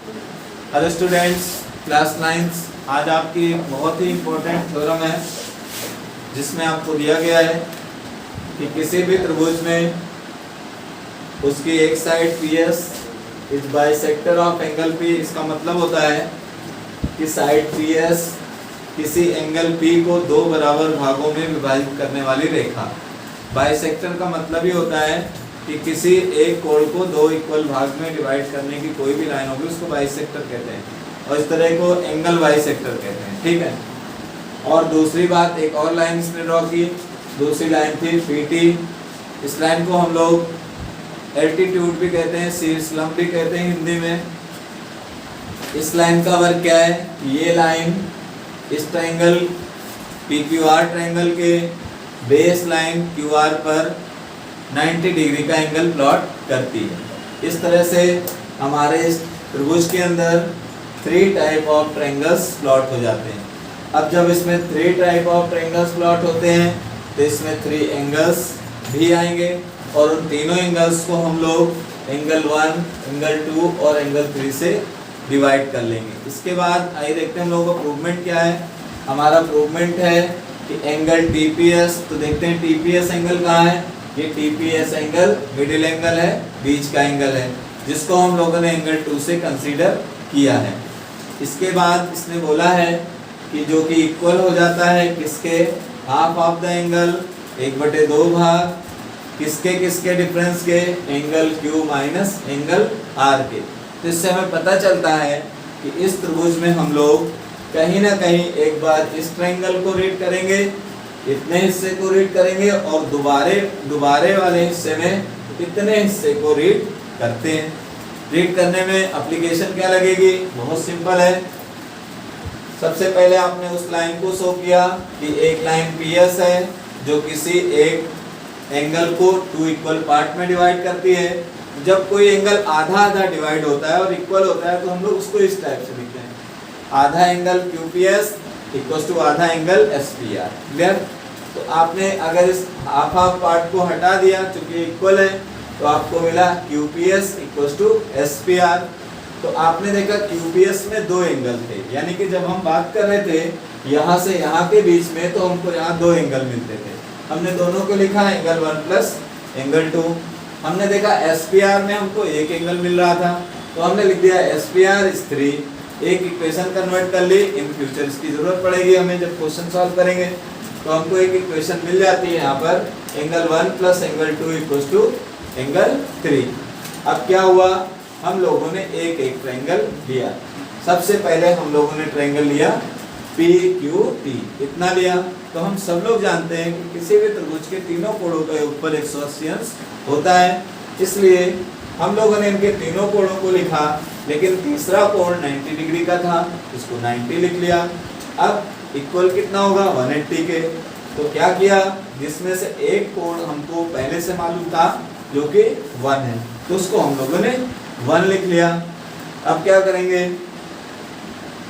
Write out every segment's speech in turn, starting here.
Hello students, class 9 आज आपकी एक बहुत ही इम्पोर्टेंट थ्योरम है जिसमें आपको दिया गया है कि किसी भी त्रिभुज में उसकी एक side PS is bisector of angle P। इसका मतलब होता है कि साइड PS किसी एंगल P को दो बराबर भागों में विभाजित करने वाली रेखा। बाइसेक्टर का मतलब ही होता है कि किसी एक कोण को दो इक्वल भाग में डिवाइड करने की कोई भी लाइन होगी उसको बाइसेक्टर कहते हैं और इस तरह को एंगल बाइसेक्टर कहते हैं। ठीक है। और दूसरी बात, एक और लाइन इसने ड्रॉ की, दूसरी लाइन थी PT। इस लाइन को हम लोग एल्टीट्यूड भी कहते हैं, शीर्ष लंब भी कहते हैं हिंदी में। इस लाइन का वर्क क्या है? ये लाइन इस ट्रायंगल PQR ट्रायंगल के बेस लाइन QR पर 90 डिग्री का एंगल प्लॉट करती है। इस तरह से हमारे इस त्रिभुज के अंदर 3 टाइप ऑफ ट्रायंगल्स प्लॉट हो जाते हैं। अब जब इसमें 3 टाइप ऑफ ट्रायंगल्स प्लॉट होते हैं तो इसमें 3 एंगल्स भी आएंगे और उन तीनों एंगल्स को हम लोग एंगल 1, एंगल 2 और एंगल 3 से डिवाइड कर लेंगे। इसके बाद आइए देखते हैं हम लोगों का प्रूवमेंट क्या है। हमारा प्रूवमेंट है कि एंगल TPS, तो देखते हैं TPS एंगल कहाँ है। ये TPS एंगल मिडिल एंगल है, बीच का एंगल है, जिसको हम लोगों ने एंगल 2 से कंसीडर किया है। इसके बाद इसने बोला है कि जो कि इक्वल हो जाता है किसके, हाफ ऑफ द एंगल 1/2 भाग किसके डिफरेंस के, angle Q minus angle R के। तो इससे हमें पता चलता है कि इस त्रिभुज में हम लोग कहीं ना कहीं एक बार इस ट्रायंगल को रीड करेंगे, इतने हिस्से को रीड करेंगे और दोबारे वाले हिस्से में इतने हिस्से को रीड करते हैं। रीड करने में एप्लीकेशन क्या लगेगी? बहुत सिंपल है। सबसे पहले आपने उस लाइन को शो किया कि एक लाइन PS है जो किसी एक एंगल को 2 इक्वल पार्ट में डिवाइड करती है। जब कोई एंगल आधा आधा डिवाइड होता है और इक्वल होता है तो हम लोग उसको इस टाइप से लिखते हैं, आधा एंगल QPS इक्वल्स टू आधा एंगल SPR। क्लियर? तो आपने अगर इस हाफ हाफ पार्ट को हटा दिया क्योंकि इक्वल है तो आपको मिला QPS इक्वल्स टू SPR। तो आपने देखा QPS में 2 एंगल थे, यानी कि जब हम बात कर रहे थे यहाँ से यहाँ के बीच में तो हमको यहाँ 2 एंगल मिलते थे। हमने दोनों को लिखा एंगल 1 प्लस एंगल 2। हमने देखा SPR में हमको एक एंगल मिल रहा था तो हमने लिख दिया SPR इज 3। एक इक्वेशन कन्वर्ट कर ली, इन फ्यूचर इसकी जरूरत पड़ेगी हमें जब क्वेश्चन सॉल्व करेंगे। तो हमको एक इक्वेशन मिल जाती है यहाँ पर, angle 1 plus angle 2 equals to angle 3। अब क्या हुआ, हम लोगों ने एक ट्रायंगल लिया। सबसे पहले हम लोगों ने ट्रायंगल लिया PQT, इतना लिया। तो हम सब लोग जानते हैं कि किसी भी त्रिभुज के तीनों कोणों के ऊपर 180 अंश होता है, इसलिए हम लोगों ने इनके तीनों कोणों को लिखा, लेकिन तीसरा कोण 90 डिग्री का था, इसको 90 लिख लिया। अब इक्वल कितना होगा, 180 के। तो क्या किया, जिसमें से एक कोण हमको पहले से मालूम था जो कि 1 है, तो उसको हम लोगों ने 1 लिख लिया। अब क्या करेंगे,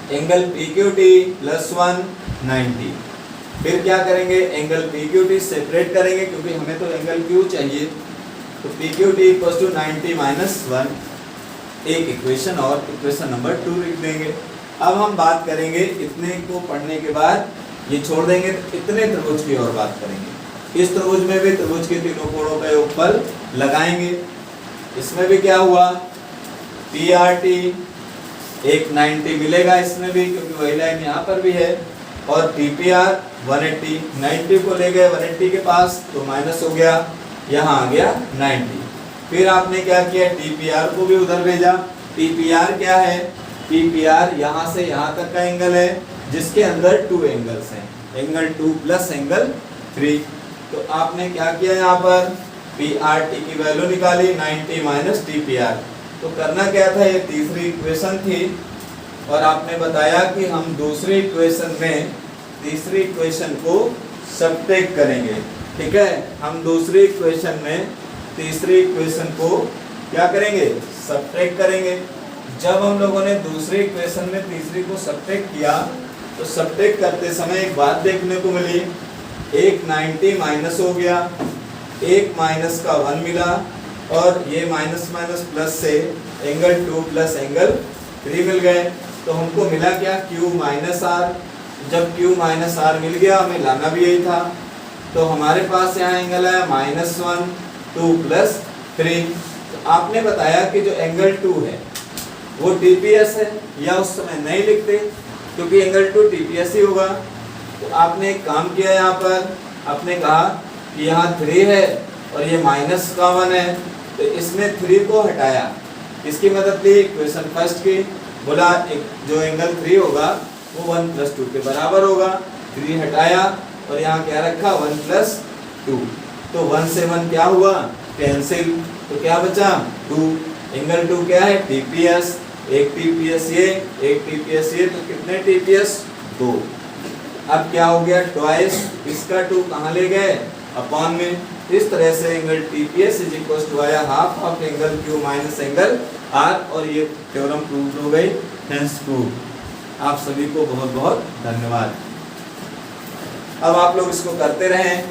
एंगल PQT प्लस 1 90। फिर क्या करेंगे, एंगल PQT सेपरेट करेंगे क्योंकि हमें तो एंगल Q चाहिए। तो PQT इक्वल्स टू 90 माइनस 1, एक इक्वेशन और इक्वेशन नंबर 2 लिख देंगे। अब हम बात करेंगे इतने को पढ़ने के बाद, ये छोड़ देंगे, इतने त्रिभुज की और बात करेंगे। इस त्रिभुज में भी त्रिभुज के तीनों कोणों का योगफल लगाएंगे। इसमें भी क्या हुआ, PRT एक 90 मिलेगा इसमें भी क्योंकि वही लाइन यहाँ पर भी है, और TPR 180, 90 को ले गए 180 के पास तो माइनस हो गया, यहाँ आ गया 90। फिर आपने क्या किया, TPR को भी उधर भेजा। TPR क्या है, TPR यहाँ से यहाँ तक का एंगल है जिसके अंदर 2 एंगल्स हैं, एंगल 2 प्लस एंगल 3। तो आपने क्या किया, यहाँ पर PRT की वैल्यू निकाली 90 माइनस TPR। तो करना क्या था, ये तीसरी इक्वेशन थी और आपने बताया कि हम दूसरी इक्वेशन में तीसरी इक्वेशन को सब्ट्रैक्ट करेंगे। ठीक है, हम दूसरी इक्वेशन में तीसरी इक्वेशन को क्या करेंगे, सब्ट्रैक्ट करेंगे। जब हम लोगों ने दूसरी इक्वेशन में तीसरी को सब्ट्रैक्ट किया तो सब्ट्रैक्ट करते समय एक बात देखने को मिली, एक 90 माइनस हो गया, एक माइनस का 1 मिला और ये माइनस माइनस प्लस से एंगल 2 प्लस एंगल 3 मिल गए। तो हमको मिला क्या, Q माइनस आर। जब Q माइनस आर मिल गया, हमें लाना भी यही था, तो हमारे पास यहाँ एंगल है -1 2 प्लस 3। तो आपने बताया कि जो एंगल 2 है वो TPS है, या उस समय नहीं लिखते क्योंकि एंगल 2 TPS ही होगा। तो आपने एक काम किया, यहाँ पर आपने कहा कि यहाँ 3 है और ये -1 है, तो इसमें 3 को हटाया। किसकी मदद ली, इक्वेशन फर्स्ट की। बोला एक जो एंगल 3 होगा वो 1 + 2 के बराबर होगा। 3 हटाया और यहाँ क्या रखा, 1 + 2। तो 1 से 1 क्या हुआ, कैंसिल। तो क्या बचा, 2। एंगल 2 क्या है, TPS। एक TPS ये, एक TPS ये, तो कितने TPS, 2। अब क्या हो गया, ट्वाइस इसका 2 कहाँ ले गए, अपॉन में। इस तरह से एंगल TPS = आया half of angle Q minus angle R, और ये थ्योरम प्रूव हो गई, हेंस प्रूव। आप सभी को बहुत बहुत धन्यवाद। अब आप लोग इसको करते रहें।